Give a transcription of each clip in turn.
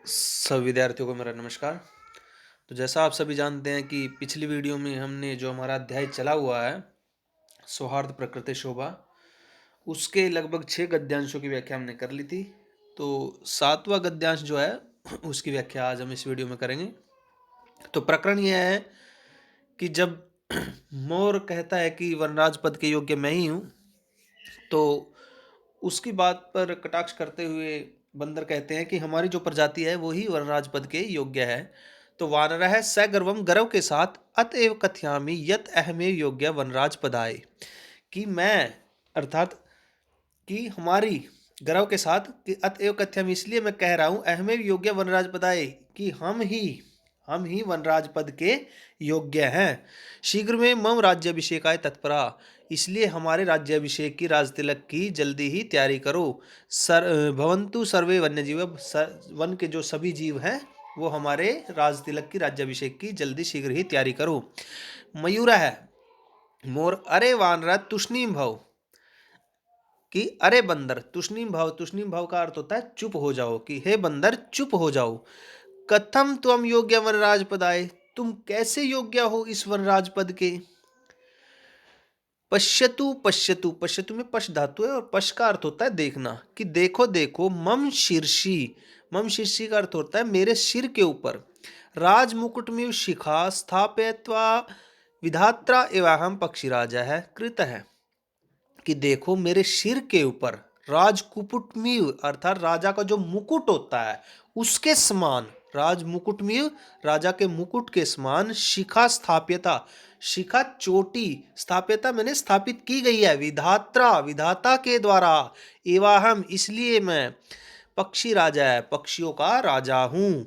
सभी विद्यार्थियों को मेरा नमस्कार। तो जैसा आप सभी जानते हैं कि पिछली वीडियो में हमने जो हमारा अध्याय चला हुआ है सौहार्द प्रकृति शोभा, उसके लगभग 6 गद्यांशों की व्याख्या हमने कर ली थी। तो 7वां गद्यांश जो है उसकी व्याख्या आज हम इस वीडियो में करेंगे। तो प्रकरण यह है कि जब मोर कहता है कि वनराज पद के योग्य मैं ही हूँ, तो उसकी बात पर कटाक्ष करते हुए बंदर कहते हैं कि हमारी जो प्रजाति है वो ही वनराज पद के योग्य है। तो वानरः सगर्वम गर्व के साथ अतएव कथयामि यत अहमेव योग्य वनराज पदाय, कि मैं अर्थात कि हमारी गर्व के साथ कि अतएव कथ्यम इसलिए मैं कह रहा हूं अहमेव योग्य वनराज पदाय, कि हम ही वनराज पद के योग्य हैं। शीघ्र में मम राज्याभिषेकाय तत्परा, इसलिए हमारे राज्याभिषेक की राज तिलक की जल्दी ही तैयारी करो। भवंतु सर्वे वन्यजीव, वन के जो सभी जीव हैं वो हमारे राज तिलक की राज्याभिषेक की जल्दी शीघ्र ही तैयारी करो। मयूरा है मोर, अरे वानरा तुष्णीम भव, कि अरे बंदर, तुष्णीम भाव का अर्थ होता है चुप हो जाओ, कि हे बंदर चुप हो जाओ। कथम त्वम योग्य वनराज पदाय, तुम कैसे योग्य हो इस वनराज पद के। पश्यतु पश्यतु, पश्यतु में पश धातु है और पश का अर्थ होता है देखना, कि देखो देखो। मम शीर्षी का अर्थ होता है मेरे सिर के ऊपर। राज मुकुट में शिखा स्थापयत्वा विधात्रा एवं पक्षी राजा है कृत है, कि देखो मेरे सिर के ऊपर राजकुपुटमीव अर्थात राजा का जो मुकुट होता है उसके समान, राज मुकुटमीव राजा के मुकुट के समान शिखा स्थाप्यता, शिखा चोटी, स्थाप्यता मैंने स्थापित की गई है, विधात्रा विधाता के द्वारा, एवाहम इसलिए मैं, पक्षी राजा है पक्षियों का राजा हूं।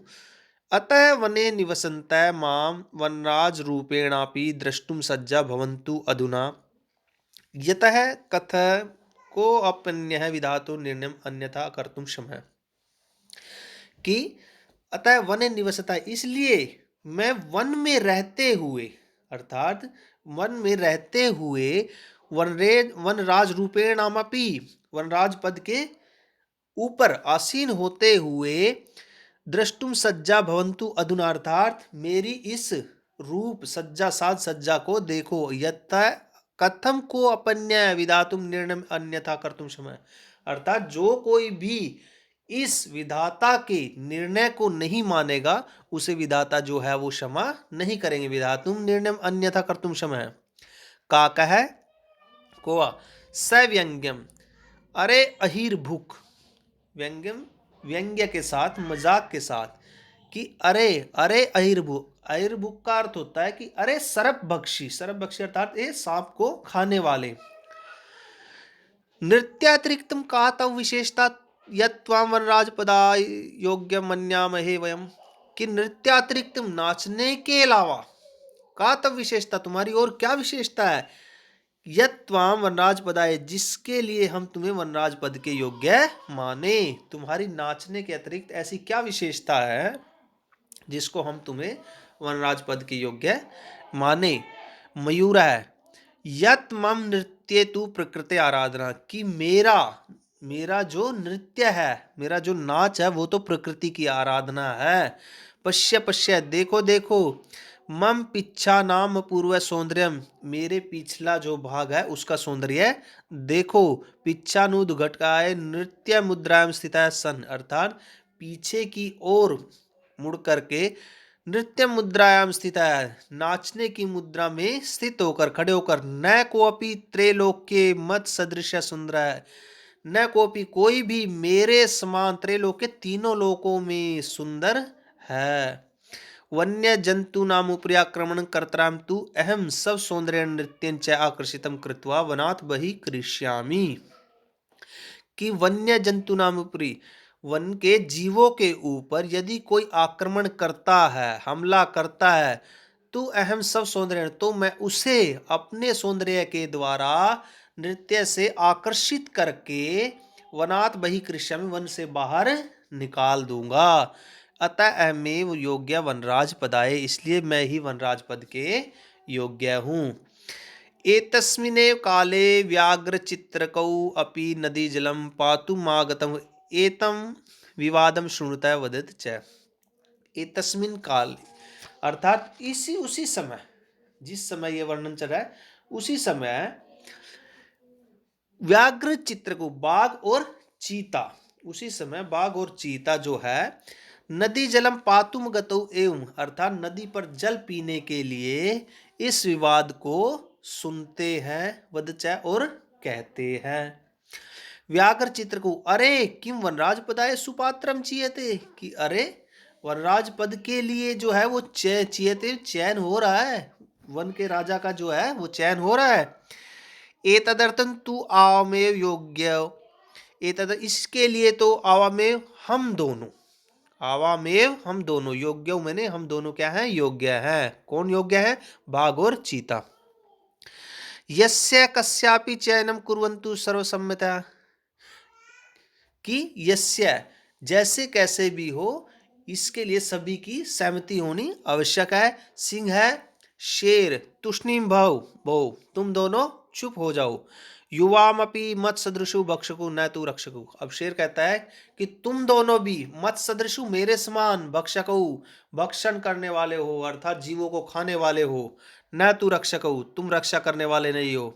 अतः वने निवसन्तः माम वनराज रूपेणापि द्रष्टुम सज्जा भवन्तु अधुना, यतः कथ को अपन्य विधातु निर्णय अन्यथा कर्तुम क्षमः, कि अतः वन निवसता इसलिए मैं वन में रहते हुए, अर्थात वन में रहते हुए वनराज रूपेणामपि, वनराज पद के ऊपर आसीन होते हुए, द्रष्टुम सज्जा भवन्तु अधुना अर्थात मेरी इस रूप सज्जा साज सज्जा को देखो। यथा कथम को अपन्य विधातुम निर्णय अन्यथा कर्तुम क्षमः, अर्थात जो कोई भी इस विधाता के निर्णय को नहीं मानेगा उसे विधाता जो है वो क्षमा नहीं करेंगे। विधातुम निर्णय अन्यथा कर्तुम क्षमः। का कह कोआ सव्यंग्यम, अरे अहिर भूख, व्यंग्यम व्यंग्य के साथ मजाक के साथ, कि अरे अरे अहिर्भु, अहिर्भु का अर्थ होता है कि अरे सरपभक्षी अर्थात ये सांप को खाने वाले। नृत्यातिरिक्तम का तव विशेषता यत्वाम वनराज पदा योग्य मन्यामहे वयम, कि नृत्यातिरिक्तम नाचने के अलावा, का तव विशेषता तुम्हारी और क्या विशेषता है, यत्वाम वनराज पदाय जिसके लिए हम तुम्हें वनराज पद के योग्य माने, तुम्हारी नाचने के अतिरिक्त ऐसी क्या विशेषता है जिसको हम तुम्हें वनराज पद के योग्य माने। मयूर है यत मम नृत्य तु प्रकृति आराधना, कि मेरा मेरा जो नृत्य है, मेरा जो नाच है वो तो प्रकृति की आराधना है। पश्य पश्य देखो देखो, मम पिच्छा नाम पूर्व सौंदर्यम, मेरे पिछला जो भाग है उसका सौंदर्य देखो। पिच्छानुद घटकाय नृत्य मुद्रायाम स्थित सन, अर्थात पीछे की ओर मुड़ करके नृत्य मुद्रायाम स्थित है, नाचने की मुद्रा में स्थित होकर खड़े होकर। न कोपी त्रैलोक्य मत सदृश सुंदर है, न कोपी कोई भी मेरे समान त्रैलोक्य तीनों लोकों में सुंदर है। वन्य जंतु नाम उपरियाक्रमण कर्तराम तु अहम सब सौंदर्य नृत्य च आकर्षितम कृत्वा वनात् बहि करिष्यामि, कि वन्य जंतु नाम उपरी वन के जीवों के ऊपर यदि कोई आक्रमण करता है, हमला करता है, तो अहम सब सौंदर्य, तो मैं उसे अपने सौंदर्य के द्वारा नृत्य से आकर्षित करके वनात् बहि कृष्यामि वन से बाहर निकाल दूंगा। अतः अहमेव योग्य वनराज पदाय, इसलिए मैं ही वनराज पद के योग्य हूँ। एतस्मिन्नेव काले व्याघ्रचित्रकौ अपि नदीजलं पातुमागतम् एतं विवादम शृणुतः वदति च। एतस्मिन् काल, अर्थात उसी समय, जिस समय ये वर्णन चल रहा है उसी समय व्याघ्र चित्र को, बाघ और चीता, उसी समय बाघ और चीता जो है नदी जलम पातुम गतौ एवं, अर्थात नदी पर जल पीने के लिए इस विवाद को सुनते हैं, वदच और कहते हैं। व्याघ्र चित्र को, अरे किम वनराज पदाय सुपात्रम चीयते, कि अरे वनराज पद के लिए जो है वो चीयते, चयन हो रहा है, वन के राजा का जो है वो चयन हो रहा है। एतदर्थं तु आवामेव योग्य, एतद, इसके लिए तो आवामेव हम दोनों, आवामेव हम दोनों, योग्य मैंने हम दोनों क्या हैं, योग्य हैं। कौन योग्य है, बाघ और चीता। यस्य कस्यापि चयनम कुर्वन्तु सर्वसम्मतया, कि यस्य, जैसे कैसे भी हो, इसके लिए सभी की सहमति होनी आवश्यक है। सिंह है, शेर, तुष्णीम भव, बहु, तुम दोनों चुप हो जाओ। युवामपि मत सदृशु भक्षकु न तू रक्षकु, अब शेर कहता है कि तुम दोनों भी मत सदृशु, मेरे समान, भक्षकु, भक्षण करने वाले हो, अर्थात जीवों को खाने वाले हो, न तू रक्षकु, तुम रक्षा करने वाले नहीं हो।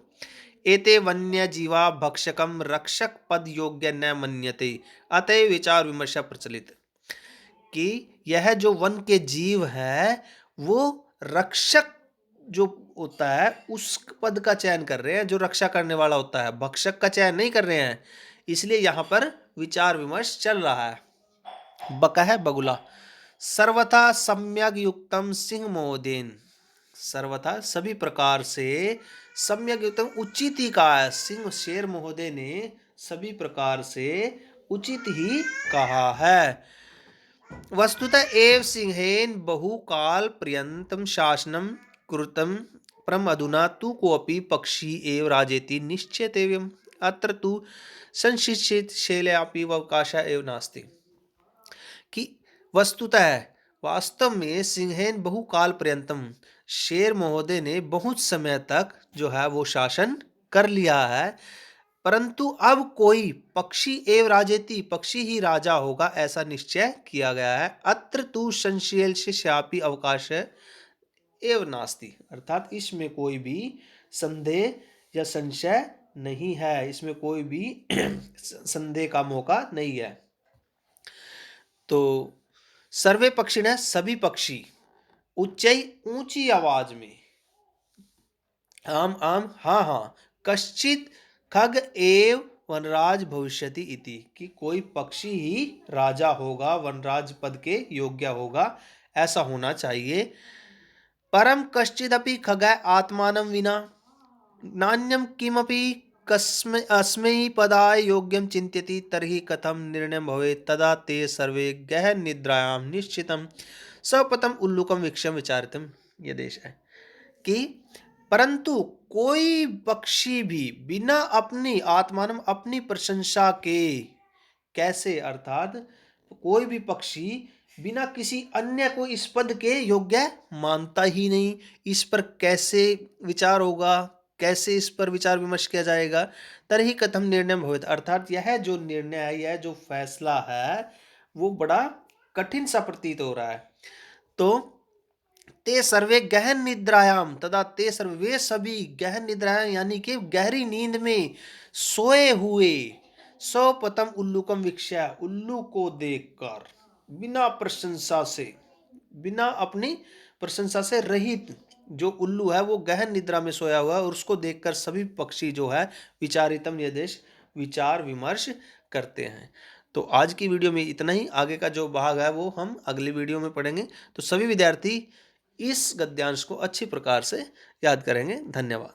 एते वन्य जीवा भक्षकम रक्षक पद योग्य न मन्यते, अतः विचार विमर्श प्रचलित, कि यह जो वन के जीव है वो रक्षक जो होता है उस पद का चयन कर रहे हैं, जो रक्षा करने वाला होता है, भक्षक का चयन नहीं कर रहे हैं, इसलिए यहां पर विचार विमर्श चल रहा है। बकह बगुला, सर्वथा सम्यक युक्तम सिंह मोदेन, सर्वथा सभी प्रकार से, सम्यक युक्तम उचित ही कहा है, सिंह शेर महोदय ने सभी प्रकार से उचित ही कहा है। वस्तुतः एव सिंहेन बहुकाल पर्यन्तं शासनं कृतं, परम अधुना तु कोऽपि पक्षी एव राजेति निश्चेतव्यम्, अत्र तु संशिक्षित शैल्यापि अवकाशः एव नास्ति, कि वस्तुतः, वास्तव में सिंहेन बहुकाल पर्यंतम, शेर महोदय ने बहुत समय तक जो है वो शासन कर लिया है, परंतु अब कोई पक्षी एव राजेति, पक्षी ही राजा होगा, ऐसा निश्चय किया गया है। अत्र तु संशय श्यापि अवकाश एव नास्ति, अर्थात इसमें कोई भी संदेह या संशय नहीं है, इसमें कोई भी संदेह का मौका नहीं है। तो सर्वे पक्षी ने, सभी पक्षी, उच्चई, ऊंची आवाज में, आम आम, हाँ हाँ, कश्चित खग एव वनराज भविष्यति इति, कि कोई पक्षी ही राजा होगा, वनराज पद के योग्य होगा, ऐसा होना चाहिए। परम कश्चिदपि खग आत्मानं विना नान्यम किमपि अस्मै पदाय योग्यम चिंत्यति तर्हि कथम निर्णय भवेत्, तदा ते सर्वे गहन निद्रायां निश्चितं सपतम उल्लुकम वीक्षम विचारितम, यह देश है, कि परंतु कोई पक्षी भी बिना अपनी आत्मान, अपनी प्रशंसा के, कैसे, अर्थात कोई भी पक्षी बिना किसी अन्य को इस पद के योग्य मानता ही नहीं, इस पर कैसे विचार होगा, कैसे इस पर विचार विमर्श किया जाएगा। तरही कथम निर्णय भवेत्, अर्थात यह जो निर्णय है, यह जो फैसला है वो बड़ा कठिन सा प्रतीत हो रहा है। तो ते सर्वे गहन निद्रायाम, तदा ते सर्वे, वे सभी, गहन निद्रायाम यानी कि गहरी नींद में सोए हुए, सौपतम उल्लुकम वीक्षा, उल्लू को देखकर, बिना प्रशंसा से, बिना अपनी प्रशंसा से रहित जो उल्लू है वो गहन निद्रा में सोया हुआ है, और उसको देखकर सभी पक्षी जो है विचारितम निर्देश, विचार विमर्श करते हैं। तो आज की वीडियो में इतना ही, आगे का जो भाग है वो हम अगली वीडियो में पढ़ेंगे। तो सभी विद्यार्थी इस गद्यांश को अच्छी प्रकार से याद करेंगे। धन्यवाद।